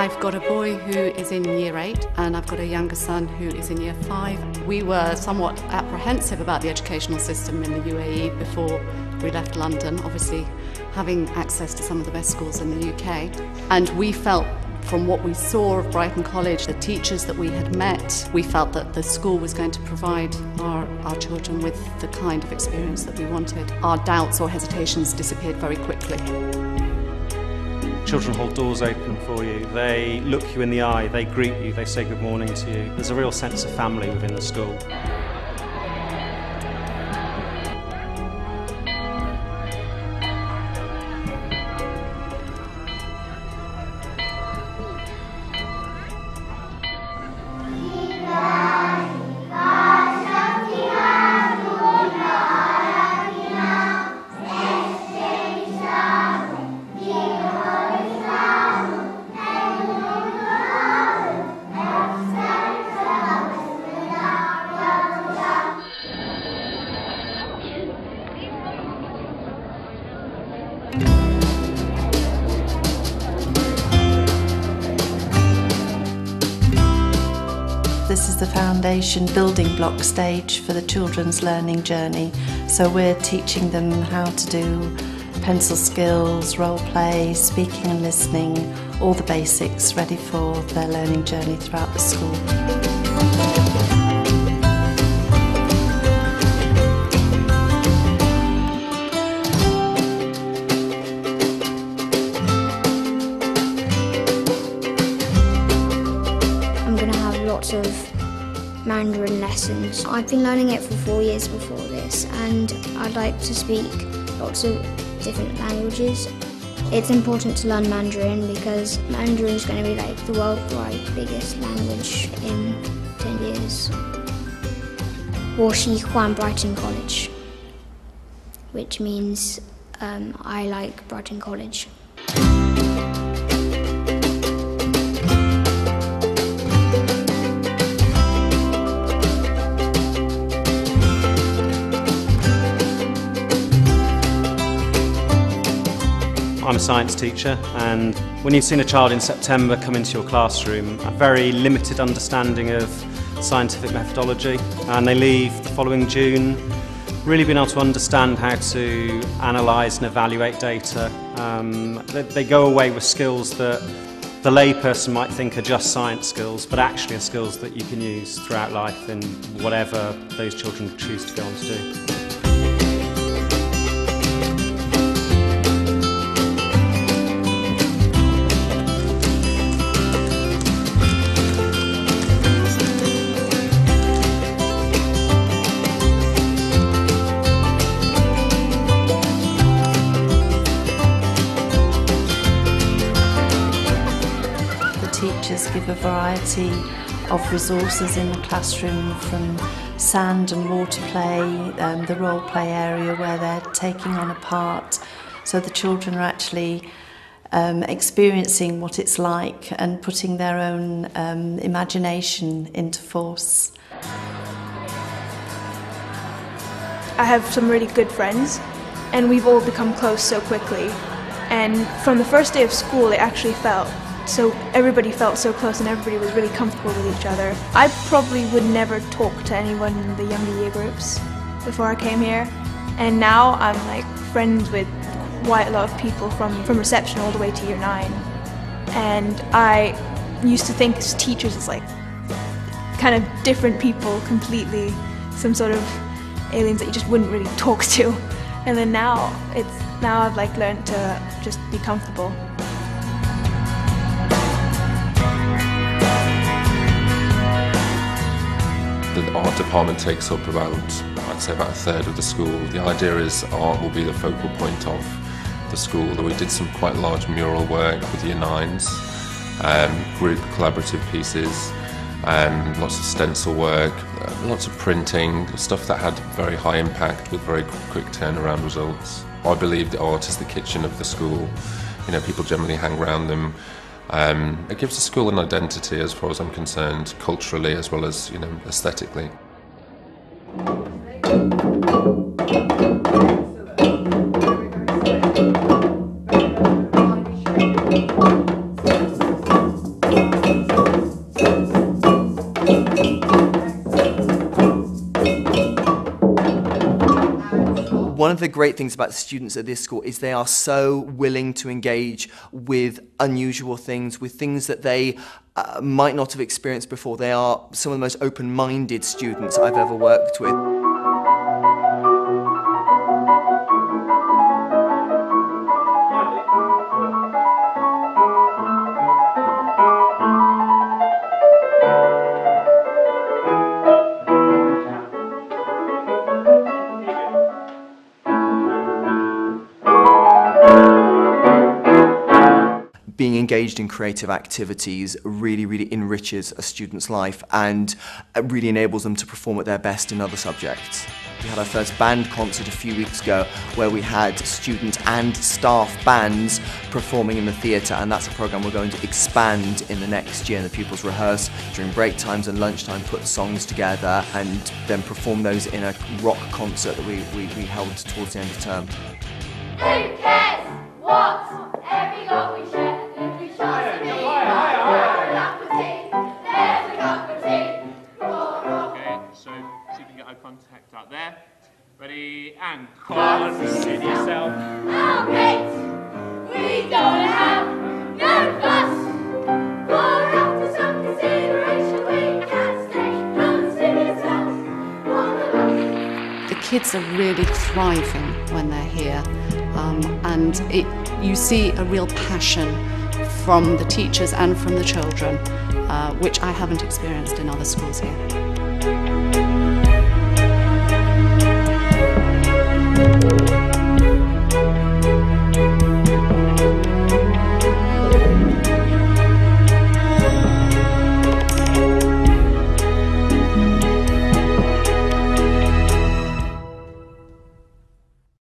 I've got a boy who is in Year 8 and I've got a younger son who is in Year 5. We were somewhat apprehensive about the educational system in the UAE before we left London, obviously having access to some of the best schools in the UK. And we felt, from what we saw of Brighton College, the teachers that we had met, we felt that the school was going to provide our children with the kind of experience that we wanted. Our doubts or hesitations disappeared very quickly. Children hold doors open for you, they look you in the eye, they greet you, they say good morning to you. There's a real sense of family within the school. This is the foundation building block stage for the children's learning journey. So we're teaching them how to do pencil skills, role play, speaking and listening, all the basics ready for their learning journey throughout the school. Lots of Mandarin lessons. I've been learning it for 4 years before this, and I'd like to speak lots of different languages. It's important to learn Mandarin because Mandarin is going to be like the worldwide biggest language in 10 years. 我喜欢 Brighton College, which means I like Brighton College. I'm a science teacher, and when you've seen a child in September come into your classroom, a very limited understanding of scientific methodology, and they leave the following June really being able to understand how to analyse and evaluate data. They go away with skills that the layperson might think are just science skills, but actually are skills that you can use throughout life in whatever those children choose to go on to do. Teachers give a variety of resources in the classroom, from sand and water play, the role play area where they're taking on a part, so the children are actually experiencing what it's like and putting their own imagination into force. I have some really good friends, and we've all become close so quickly, and from the first day of school it actually felt so everybody felt so close and everybody was really comfortable with each other. I probably would never talk to anyone in the younger year groups before I came here, and now I'm like friends with quite a lot of people from reception all the way to Year 9. And I used to think as teachers as like kind of different people completely, some sort of aliens that you just wouldn't really talk to. And then now I've like learned to just be comfortable. The art department takes up about, I'd say about a third of the school. The idea is art will be the focal point of the school. We did some quite large mural work with Year 9s, group collaborative pieces, lots of stencil work, lots of printing, stuff that had very high impact with very quick turnaround results. I believe the art is the kitchen of the school. You know, people generally hang around them. It gives the school an identity, as far as I'm concerned, culturally as well as, you know, aesthetically. One of the great things about the students at this school is they are so willing to engage with unusual things, with things that they might not have experienced before. They are some of the most open-minded students I've ever worked with. Being engaged in creative activities really enriches a student's life and really enables them to perform at their best in other subjects. We had our first band concert a few weeks ago where we had student and staff bands performing in the theatre, and that's a programme we're going to expand in the next year. And the pupils rehearse during break times and lunchtime, put songs together and then perform those in a rock concert that we held towards the end of term. Who cares what every lot we share? Contact out there. Ready and consider yourself. Our mates, we don't have no fuss. For after some consideration, we can stay. Consider yourself. All of us. The kids are really thriving when they're here, and you see a real passion from the teachers and from the children, which I haven't experienced in other schools here.